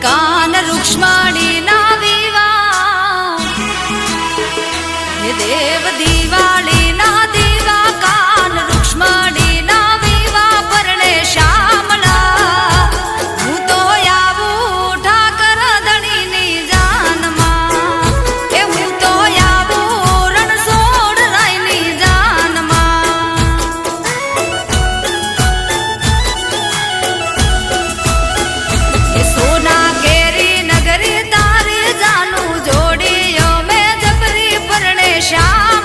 कान रुक्ष्मणी ना विवाह हे देव दिवाली ना दीवा कान रुक्ष्मणी ना विवाह परणे श्यामला हूँ तो आवू ठाकर धणी नी जान मां ए हूँ तो आवू रणछोड़ राय नी जान मां सोना केरी नगरी तारी जानू जोड़ियो में जबरी परणे श्याम